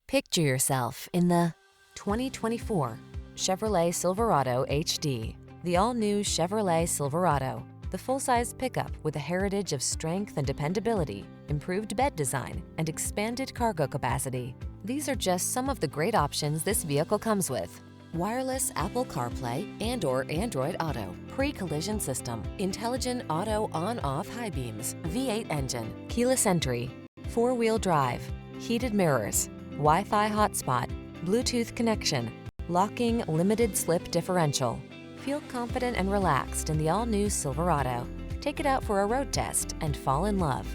Picture yourself in the 2024 Chevrolet Silverado HD. The all-new Chevrolet Silverado, the full-size pickup with a heritage of strength and dependability, improved bed design, and expanded cargo capacity. These are just some of the great options this vehicle comes with: wireless Apple Carplay and/or Android Auto, pre-collision system, intelligent auto on-off high beams, V8 engine, keyless entry, four-wheel drive, heated mirrors, Wi-Fi hotspot, Bluetooth connection, locking limited slip differential. Feel confident and relaxed in the all-new Silverado. Take it out for a road test and fall in love.